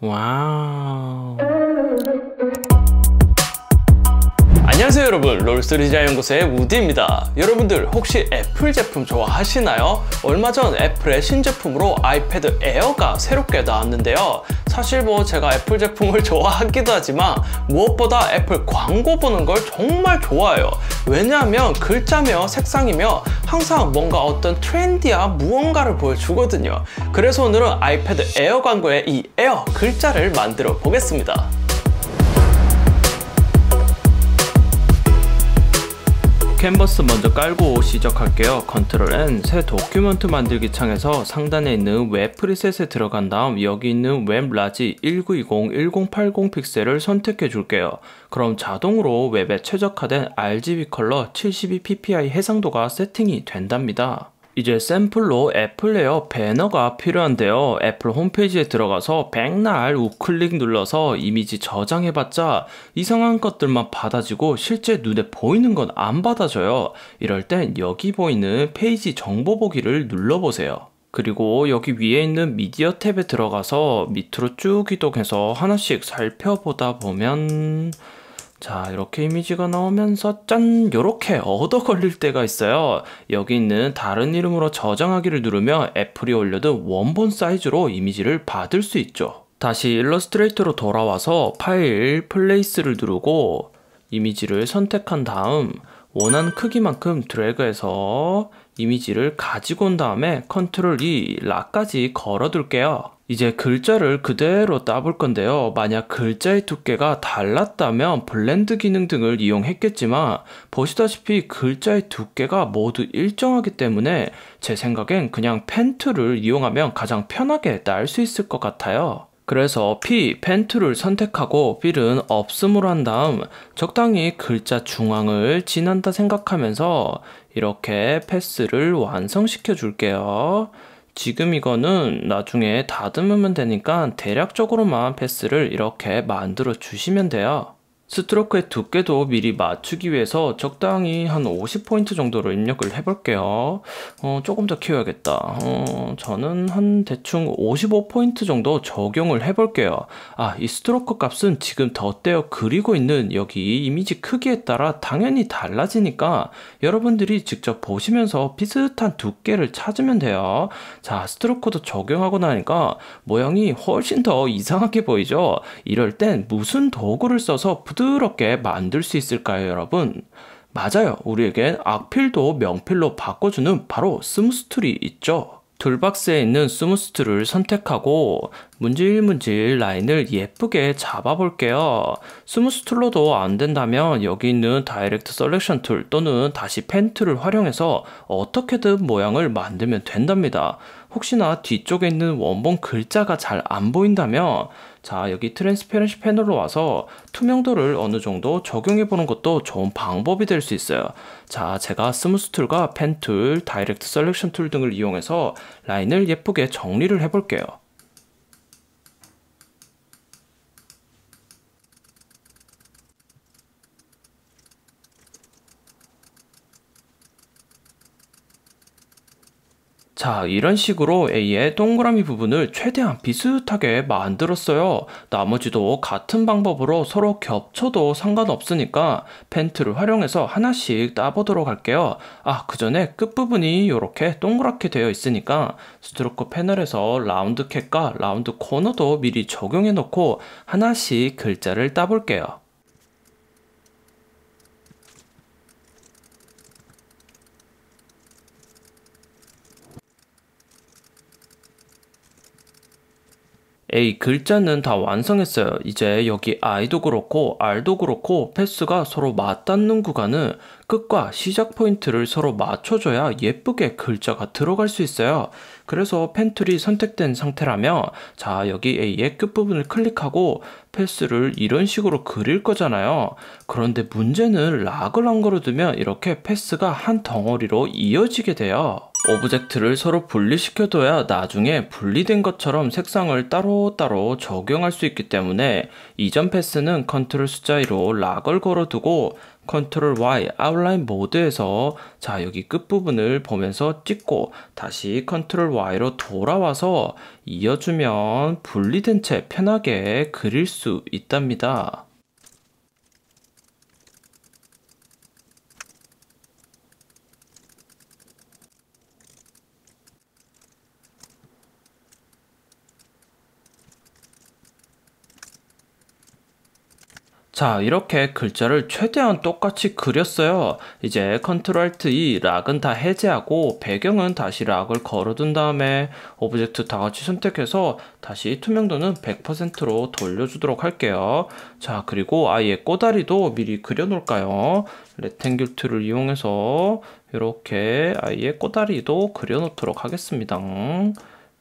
와우. 안녕하세요 여러분, 롤스토리 디자인 연구소의 우디입니다. 여러분들 혹시 애플 제품 좋아하시나요? 얼마 전 애플의 신제품으로 아이패드 에어가 새롭게 나왔는데요. 사실 제가 애플 제품을 좋아하기도 하지만 무엇보다 애플 광고 보는 걸 정말 좋아해요. 왜냐하면 글자며 색상이며 항상 뭔가 어떤 트렌디한 무언가를 보여주거든요. 그래서 오늘은 아이패드 에어 광고의 이 에어 글자를 만들어 보겠습니다. 캔버스 먼저 깔고 시작할게요. 컨트롤 N, 새 도큐먼트 만들기 창에서 상단에 있는 웹 프리셋에 들어간 다음 여기 있는 웹 라지 1920-1080 픽셀을 선택해 줄게요. 그럼 자동으로 웹에 최적화된 RGB 컬러 72ppi 해상도가 세팅이 된답니다. 이제 샘플로 애플 에어 배너가 필요한데요. 애플 홈페이지에 들어가서 백날 우클릭 눌러서 이미지 저장해봤자 이상한 것들만 받아지고 실제 눈에 보이는 건 안 받아져요. 이럴 땐 여기 보이는 페이지 정보 보기를 눌러보세요. 그리고 여기 위에 있는 미디어 탭에 들어가서 밑으로 쭉 이동해서 하나씩 살펴보다 보면 자, 이렇게 이미지가 나오면서 짠! 요렇게 얻어 걸릴 때가 있어요. 여기 있는 다른 이름으로 저장하기를 누르면 애플이 올려둔 원본 사이즈로 이미지를 받을 수 있죠. 다시 일러스트레이터로 돌아와서 파일, 플레이스를 누르고 이미지를 선택한 다음 원하는 크기만큼 드래그해서 이미지를 가지고 온 다음에 컨트롤 E, 락까지 걸어둘게요. 이제 글자를 그대로 따볼 건데요. 만약 글자의 두께가 달랐다면 블렌드 기능 등을 이용했겠지만 보시다시피 글자의 두께가 모두 일정하기 때문에 제 생각엔 그냥 펜 툴을 이용하면 가장 편하게 딸 수 있을 것 같아요. 그래서 P, 펜 툴을 선택하고 필은 없음으로 한 다음 적당히 글자 중앙을 지난다 생각하면서 이렇게 패스를 완성시켜 줄게요. 지금 이거는 나중에 다듬으면 되니까 대략적으로만 패스를 이렇게 만들어 주시면 돼요. 스트로크의 두께도 미리 맞추기 위해서 적당히 한 50포인트 정도로 입력을 해볼게요. 조금 더 키워야겠다. 저는 한 대충 55포인트 정도 적용을 해볼게요. 이 스트로크 값은 지금 덧대어 그리고 있는 여기 이미지 크기에 따라 당연히 달라지니까 여러분들이 직접 보시면서 비슷한 두께를 찾으면 돼요. 자, 스트로크도 적용하고 나니까 모양이 훨씬 더 이상하게 보이죠? 이럴 땐 무슨 도구를 써서 부드럽게 만들 수 있을까요, 여러분? 맞아요. 우리에겐 악필도 명필로 바꿔주는 바로 스무스 툴이 있죠. 툴박스에 있는 스무스 툴을 선택하고 문질문질 라인을 예쁘게 잡아볼게요. 스무스 툴로도 안 된다면 여기 있는 다이렉트 셀렉션 툴 또는 다시 펜 툴을 활용해서 어떻게든 모양을 만들면 된답니다. 혹시나 뒤쪽에 있는 원본 글자가 잘 안 보인다면 자, 여기 트랜스페런시 패널로 와서 투명도를 어느 정도 적용해 보는 것도 좋은 방법이 될 수 있어요. 자, 제가 스무스 툴과 펜 툴, 다이렉트 셀렉션 툴 등을 이용해서 라인을 예쁘게 정리를 해 볼게요. 자, 이런 식으로 A의 동그라미 부분을 최대한 비슷하게 만들었어요. 나머지도 같은 방법으로 서로 겹쳐도 상관없으니까 펜 툴을 활용해서 하나씩 따보도록 할게요. 그 전에 끝부분이 이렇게 동그랗게 되어 있으니까 스트로크 패널에서 라운드 캣과 라운드 코너도 미리 적용해 놓고 하나씩 글자를 따볼게요. A 글자는 다 완성했어요. 이제 여기 I도 그렇고 R도 그렇고 패스가 서로 맞닿는 구간은 끝과 시작 포인트를 서로 맞춰줘야 예쁘게 글자가 들어갈 수 있어요. 그래서 펜 툴이 선택된 상태라면 자, 여기 A의 끝부분을 클릭하고 패스를 이런 식으로 그릴 거잖아요. 그런데 문제는 락을 안 걸어두면 이렇게 패스가 한 덩어리로 이어지게 돼요. 오브젝트를 서로 분리시켜둬야 나중에 분리된 것처럼 색상을 따로따로 적용할 수 있기 때문에 이전 패스는 컨트롤 숫자 2로 락을 걸어두고 컨트롤 Y 아웃라인 모드에서 자 여기 끝부분을 보면서 찍고 다시 컨트롤 Y로 돌아와서 이어주면 분리된 채 편하게 그릴 수 있답니다. 자, 이렇게 글자를 최대한 똑같이 그렸어요. 이제 컨트롤 알트 E 락은 다 해제하고 배경은 다시 락을 걸어둔 다음에 오브젝트 다 같이 선택해서 다시 투명도는 100%로 돌려주도록 할게요. 자, 그리고 아이의 꼬다리도 미리 그려놓을까요? 레탱귤 툴을 이용해서 이렇게 아이의 꼬다리도 그려놓도록 하겠습니다.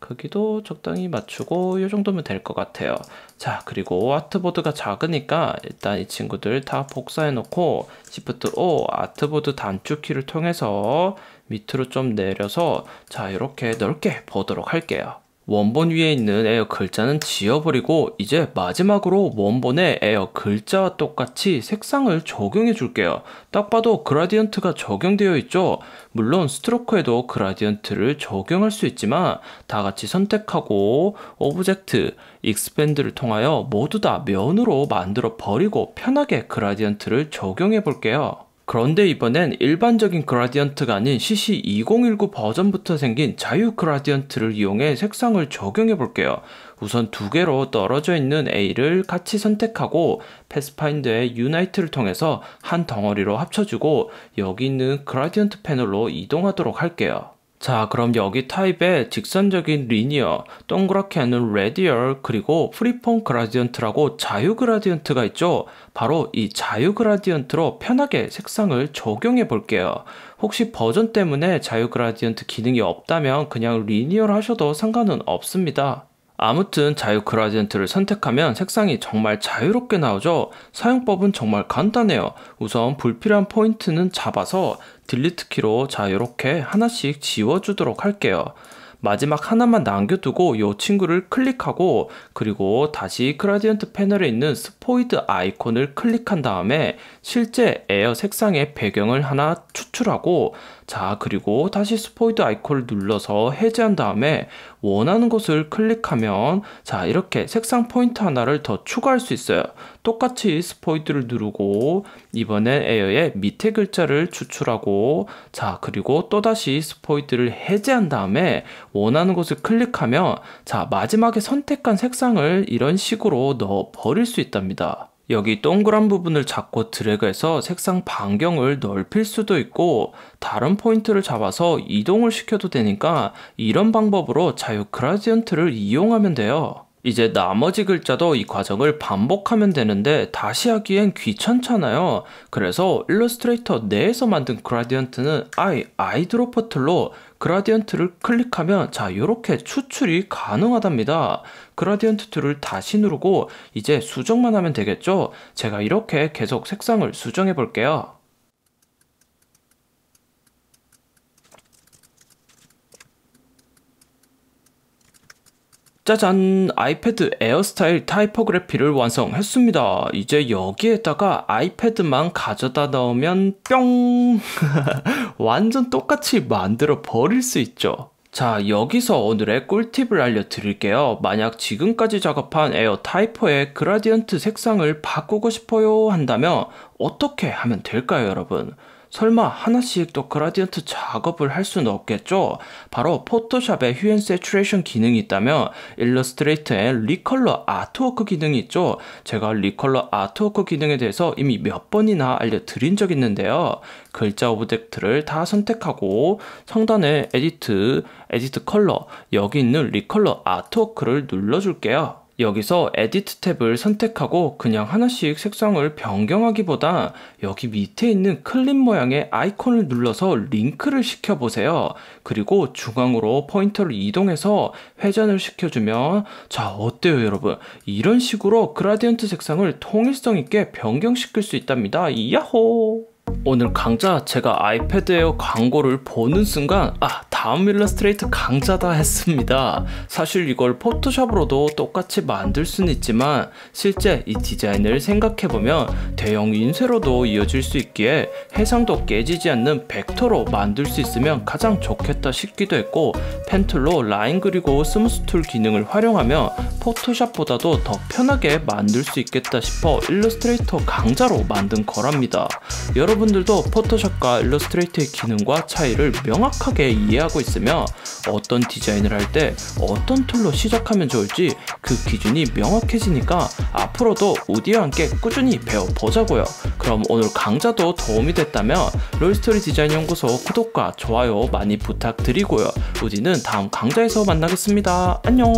크기도 적당히 맞추고 이 정도면 될 것 같아요. 자, 그리고 아트보드가 작으니까 일단 이 친구들 다 복사해 놓고 Shift O 아트보드 단축키를 통해서 밑으로 좀 내려서 자 이렇게 넓게 보도록 할게요. 원본 위에 있는 에어 글자는 지워버리고 이제 마지막으로 원본의 에어 글자와 똑같이 색상을 적용해 줄게요. 딱 봐도 그라디언트가 적용되어 있죠. 물론 스트로크에도 그라디언트를 적용할 수 있지만 다 같이 선택하고 오브젝트, 익스펜드를 통하여 모두 다 면으로 만들어 버리고 편하게 그라디언트를 적용해 볼게요. 그런데 이번엔 일반적인 그라디언트가 아닌 CC2019 버전부터 생긴 자유 그라디언트를 이용해 색상을 적용해 볼게요. 우선 두 개로 떨어져 있는 A를 같이 선택하고 패스파인더의 유나이트를 통해서 한 덩어리로 합쳐주고 여기 있는 그라디언트 패널로 이동하도록 할게요. 자, 그럼 여기 타입에 직선적인 리니어, 동그랗게 하는 레디얼, 그리고 프리폼 그라디언트라고 자유 그라디언트가 있죠. 바로 이 자유 그라디언트로 편하게 색상을 적용해 볼게요. 혹시 버전 때문에 자유 그라디언트 기능이 없다면 그냥 리니어를 하셔도 상관은 없습니다. 아무튼 자유 그라디언트를 선택하면 색상이 정말 자유롭게 나오죠. 사용법은 정말 간단해요. 우선 불필요한 포인트는 잡아서 딜리트 키로 자 이렇게 하나씩 지워주도록 할게요. 마지막 하나만 남겨두고 이 친구를 클릭하고 그리고 다시 그라디언트 패널에 있는 스포이드 아이콘을 클릭한 다음에 실제 에어 색상의 배경을 하나 추출하고 자 그리고 다시 스포이드 아이콘을 눌러서 해제한 다음에 원하는 곳을 클릭하면 자 이렇게 색상 포인트 하나를 더 추가할 수 있어요. 똑같이 스포이드를 누르고 이번엔 에어의 밑에 글자를 추출하고 자 그리고 또다시 스포이드를 해제한 다음에 원하는 곳을 클릭하면 자 마지막에 선택한 색상을 이런 식으로 넣어 버릴 수 있답니다. 여기 동그란 부분을 잡고 드래그해서 색상 반경을 넓힐 수도 있고 다른 포인트를 잡아서 이동을 시켜도 되니까 이런 방법으로 자유 그라디언트를 이용하면 돼요. 이제 나머지 글자도 이 과정을 반복하면 되는데 다시 하기엔 귀찮잖아요. 그래서 일러스트레이터 내에서 만든 그라디언트는 아이드로퍼 툴로 그라디언트를 클릭하면 자 이렇게 추출이 가능하답니다. 그라디언트 툴을 다시 누르고 이제 수정만 하면 되겠죠? 제가 이렇게 계속 색상을 수정해 볼게요. 짜잔! 아이패드 에어 스타일 타이포그래피를 완성했습니다. 이제 여기에다가 아이패드만 가져다 넣으면 뿅! 완전 똑같이 만들어 버릴 수 있죠. 자, 여기서 오늘의 꿀팁을 알려드릴게요. 만약 지금까지 작업한 에어 타이포의 그라디언트 색상을 바꾸고 싶어요 한다면 어떻게 하면 될까요, 여러분? 설마 하나씩 또 그라디언트 작업을 할 수는 없겠죠? 바로 포토샵에 휴 앤 세츄레이션 기능이 있다면 일러스트레이터에 리컬러 아트워크 기능이 있죠? 제가 리컬러 아트워크 기능에 대해서 이미 몇 번이나 알려드린 적 있는데요. 글자 오브젝트를 다 선택하고 상단에 에디트 컬러 여기 있는 리컬러 아트워크를 눌러줄게요. 여기서 에디트 탭을 선택하고 그냥 하나씩 색상을 변경하기보다 여기 밑에 있는 클립 모양의 아이콘을 눌러서 링크를 시켜보세요. 그리고 중앙으로 포인터를 이동해서 회전을 시켜주면 자 어때요 여러분? 이런 식으로 그라디언트 색상을 통일성 있게 변경시킬 수 있답니다. 야호! 오늘 강좌 제가 아이패드 에어 광고를 보는 순간 다 다음 일러스트레이터 강자다 했습니다. 사실 이걸 포토샵으로도 똑같이 만들 수는 있지만 실제 이 디자인을 생각해보면 대형 인쇄로도 이어질 수 있기에 해상도 깨지지 않는 벡터로 만들 수 있으면 가장 좋겠다 싶기도 했고, 펜툴로 라인 그리고 스무스 툴 기능을 활용하면 포토샵보다도 더 편하게 만들 수 있겠다 싶어 일러스트레이터 강자로 만든 거랍니다. 여러분들도 포토샵과 일러스트레이터의 기능과 차이를 명확하게 이해하고 있으며 어떤 디자인을 할 때 어떤 툴로 시작하면 좋을지 그 기준이 명확해지니까 앞으로도 우디와 함께 꾸준히 배워보자고요. 그럼 오늘 강좌도 도움이 됐다면 롤스토리 디자인 연구소 구독과 좋아요 많이 부탁드리고요. 우디는 다음 강좌에서 만나겠습니다. 안녕.